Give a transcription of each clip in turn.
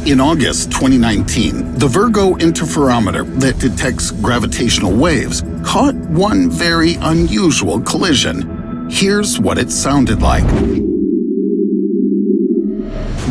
In August 2019, the Virgo interferometer that detects gravitational waves caught one very unusual collision. Here's what it sounded like.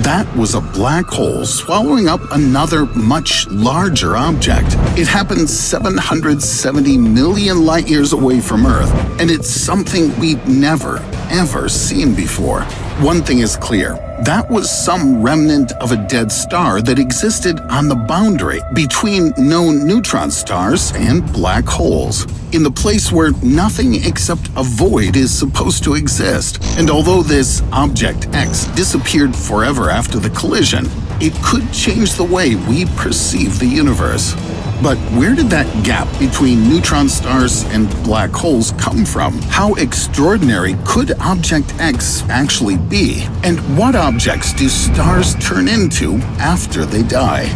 That was a black hole swallowing up another much larger object. It happened 770 million light years away from Earth, and it's something we've never, ever seen before. One thing is clear. That was some remnant of a dead star that existed on the boundary between known neutron stars and black holes, in the place where nothing except a void is supposed to exist. And although this Object X disappeared forever after the collision, it could change the way we perceive the universe. But where did that gap between neutron stars and black holes come from? How extraordinary could Object X actually be? And what objects do stars turn into after they die?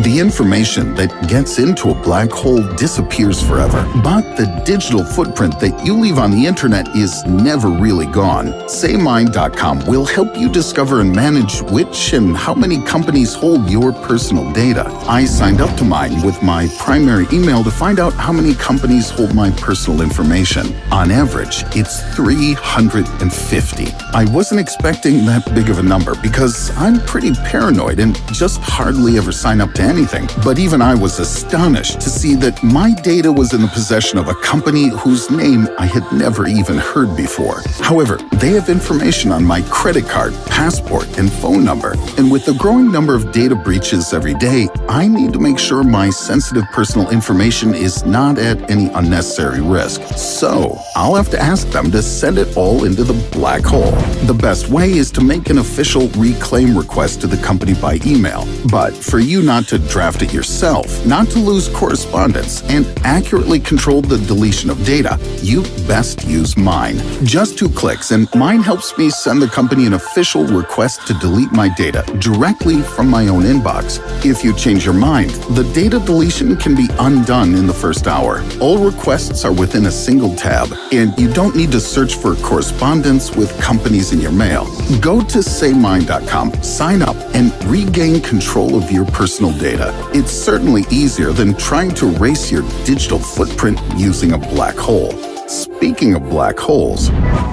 The information that gets into a black hole disappears forever, but the digital footprint that you leave on the internet is never really gone. SayMind.com will help you discover and manage which and how many companies hold your personal data. I signed up to mine with my primary email to find out how many companies hold my personal information. On average, it's 350. I wasn't expecting that big of a number because I'm pretty paranoid and just hardly ever sign up to anything, but even I was astonished to see that my data was in the possession of a company whose name I had never even heard before. However, they have information on my credit card, passport, and phone number, and with the growing number of data breaches every day, I need to make sure my sensitive personal information is not at any unnecessary risk. So, I'll have to ask them to send it all into the black hole. The best way is to make an official reclaim request to the company by email, but for you not to draft it yourself, not to lose correspondence, and accurately control the deletion of data, you best use Mine. Just 2 clicks, and Mine helps me send the company an official request to delete my data directly from my own inbox. If you change your mind, the data deletion can be undone in the first hour. All requests are within a single tab, and you don't need to search for correspondence with companies in your mail. Go to SayMind.com, sign up, and regain control of your personal data. It's certainly easier than trying to erase your digital footprint using a black hole. Speaking of black holes,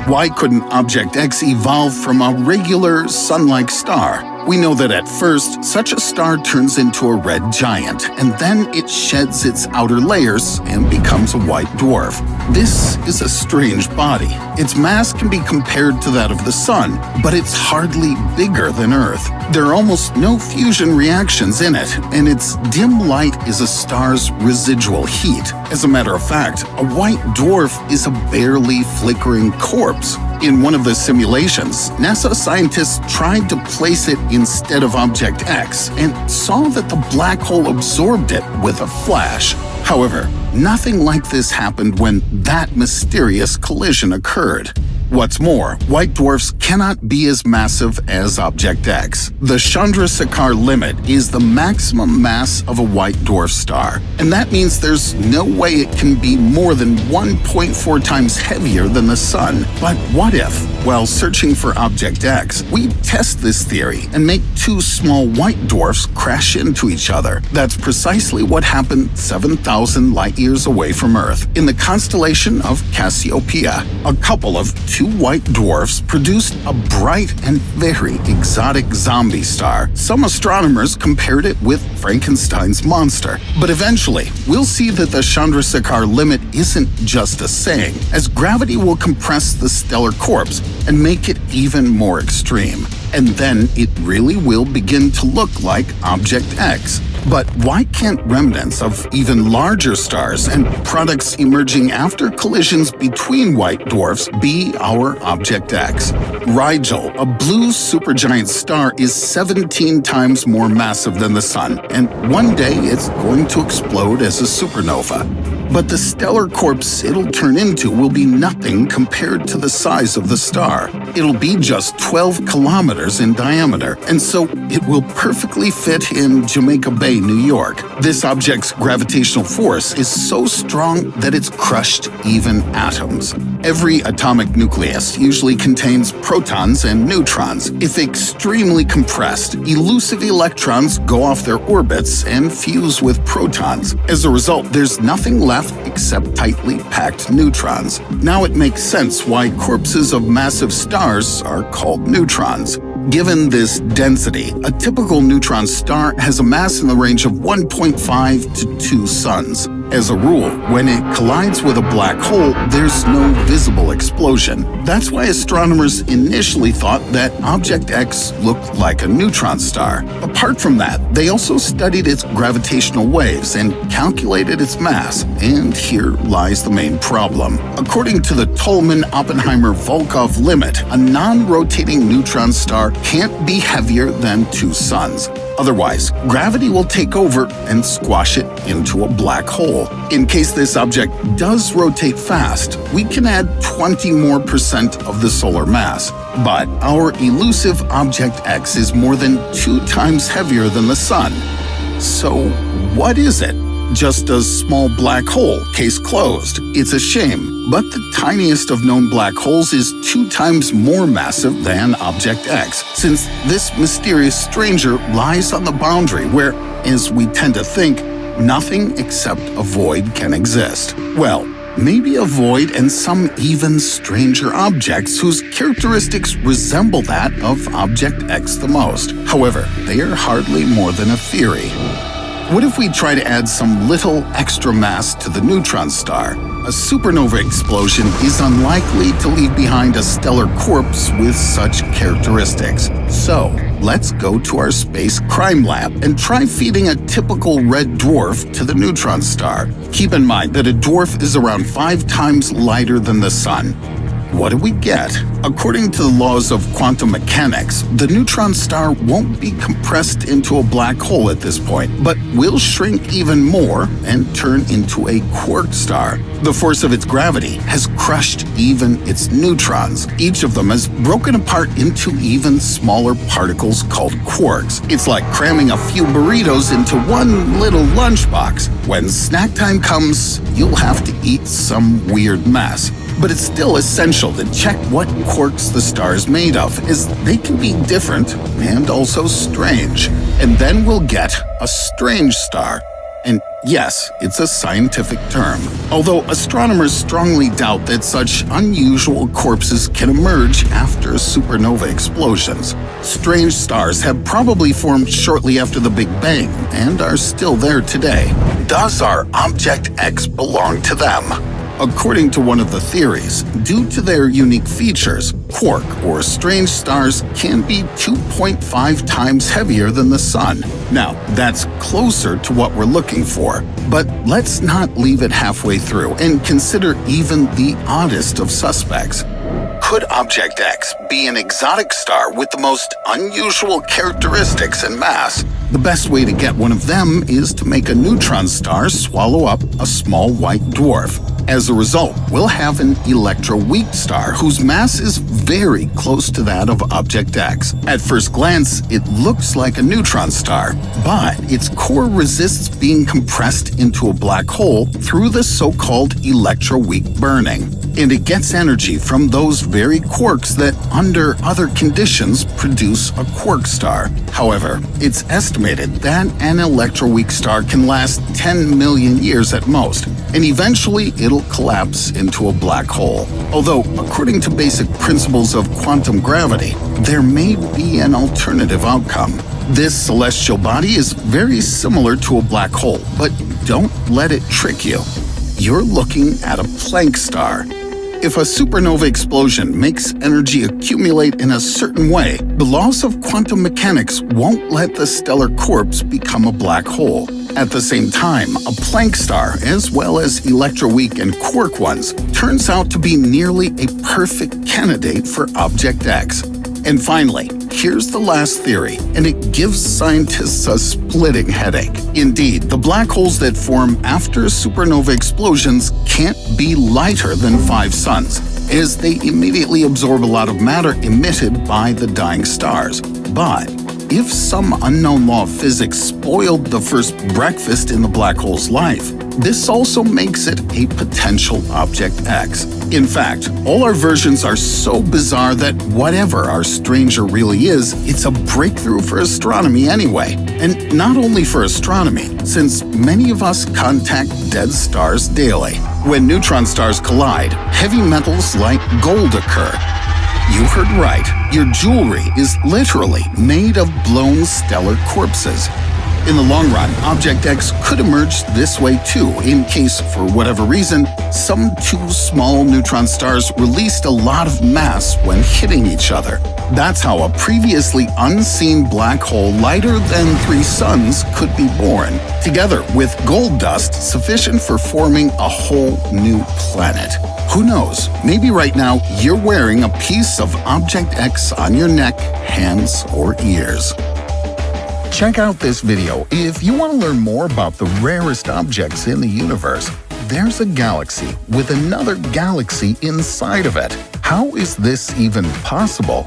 why couldn't Object X evolve from a regular sun-like star? We know that at first, such a star turns into a red giant, and then it sheds its outer layers and becomes a white dwarf. This is a strange body. Its mass can be compared to that of the Sun, but it's hardly bigger than Earth. There are almost no fusion reactions in it, and its dim light is a star's residual heat. As a matter of fact, a white dwarf is a barely flickering corpse. In one of the simulations, NASA scientists tried to place it instead of Object X and saw that the black hole absorbed it with a flash. However, nothing like this happened when that mysterious collision occurred. What's more, white dwarfs cannot be as massive as Object X. The Chandrasekhar limit is the maximum mass of a white dwarf star, and that means there's no way it can be more than 1.4 times heavier than the Sun. But what if, while searching for Object X, we test this theory and make 2 small white dwarfs crash into each other? That's precisely what happened 7,000 light years away from Earth, in the constellation of Cassiopeia. A couple of 2 white dwarfs produced a bright and very exotic zombie star. Some astronomers compared it with Frankenstein's monster. But eventually, we'll see that the Chandrasekhar limit isn't just a saying, as gravity will compress the stellar corpse and make it even more extreme. And then it really will begin to look like Object X. But why can't remnants of even larger stars and products emerging after collisions between white dwarfs be our Object X? Rigel, a blue supergiant star, is 17 times more massive than the Sun, and one day it's going to explode as a supernova. but the stellar corpse it'll turn into will be nothing compared to the size of the star. It'll be just 12 kilometers in diameter, and so it will perfectly fit in Jamaica Bay, New York. This object's gravitational force is so strong that it's crushed even atoms. Every atomic nucleus usually contains protons and neutrons. If extremely compressed, elusive electrons go off their orbits and fuse with protons. As a result, there's nothing left except tightly packed neutrons. Now it makes sense why corpses of massive stars are called neutrons. Given this density, a typical neutron star has a mass in the range of 1.5 to 2 suns. As a rule, when it collides with a black hole, there's no visible explosion. That's why astronomers initially thought that Object X looked like a neutron star. Apart from that, they also studied its gravitational waves and calculated its mass. And here lies the main problem. According to the Tolman-Oppenheimer-Volkov limit, a non-rotating neutron star can't be heavier than 2 suns. Otherwise, gravity will take over and squash it into a black hole. In case this object does rotate fast, we can add 20% more of the solar mass. But our elusive Object X is more than 2 times heavier than the Sun. So what is it? Just a small black hole, case closed. It's a shame, but the tiniest of known black holes is 2 times more massive than Object X, since this mysterious stranger lies on the boundary where, as we tend to think, nothing except a void can exist. Well, maybe a void and some even stranger objects whose characteristics resemble that of Object X the most. However, they are hardly more than a theory. What if we try to add some little extra mass to the neutron star? A supernova explosion is unlikely to leave behind a stellar corpse with such characteristics. So, let's go to our space crime lab and try feeding a typical red dwarf to the neutron star. Keep in mind that a dwarf is around 5 times lighter than the Sun. What do we get? According to the laws of quantum mechanics, the neutron star won't be compressed into a black hole at this point, but will shrink even more and turn into a quark star. The force of its gravity has crushed even its neutrons. Each of them has broken apart into even smaller particles called quarks. It's like cramming a few burritos into one little lunchbox. When snack time comes, you'll have to eat some weird mess. But it's still essential to check what quarks the star is made of, as they can be different and also strange. And then we'll get a strange star. And yes, it's a scientific term. Although astronomers strongly doubt that such unusual corpses can emerge after supernova explosions. Strange stars have probably formed shortly after the Big Bang and are still there today. Does our Object X belong to them? According to one of the theories, due to their unique features, quark or strange stars can be 2.5 times heavier than the Sun. Now, that's closer to what we're looking for, but let's not leave it halfway through and consider even the oddest of suspects. Could Object X be an exotic star with the most unusual characteristics and mass? The best way to get one of them is to make a neutron star swallow up a small white dwarf. As a result, we'll have an electroweak star whose mass is very close to that of Object X. At first glance, it looks like a neutron star, but its core resists being compressed into a black hole through the so-called electroweak burning. And it gets energy from those very quarks that, under other conditions, produce a quark star. However, it's estimated that an electroweak star can last 10 million years at most, and eventually it'll collapse into a black hole. Although, according to basic principles of quantum gravity, there may be an alternative outcome. This celestial body is very similar to a black hole, but don't let it trick you. You're looking at a Planck star. If a supernova explosion makes energy accumulate in a certain way, the laws of quantum mechanics won't let the stellar corpse become a black hole. At the same time, a Planck star, as well as electroweak and quark ones, turns out to be nearly a perfect candidate for Object X. And finally, here's the last theory, and it gives scientists a splitting headache. Indeed, the black holes that form after supernova explosions can't be lighter than 5 suns, as they immediately absorb a lot of matter emitted by the dying stars. But if some unknown law of physics spoiled the first breakfast in the black hole's life, this also makes it a potential Object X. In fact, all our versions are so bizarre that whatever our stranger really is, it's a breakthrough for astronomy anyway. And not only for astronomy, since many of us contact dead stars daily. When neutron stars collide, heavy metals like gold occur. You heard right. Your jewelry is literally made of blown stellar corpses. In the long run, Object X could emerge this way too, in case, for whatever reason, some 2 small neutron stars released a lot of mass when hitting each other. That's how a previously unseen black hole lighter than 3 suns could be born, together with gold dust sufficient for forming a whole new planet. Who knows, maybe right now you're wearing a piece of Object X on your neck, hands, or ears. Check out this video if you want to learn more about the rarest objects in the universe. There's a galaxy with another galaxy inside of it. How is this even possible?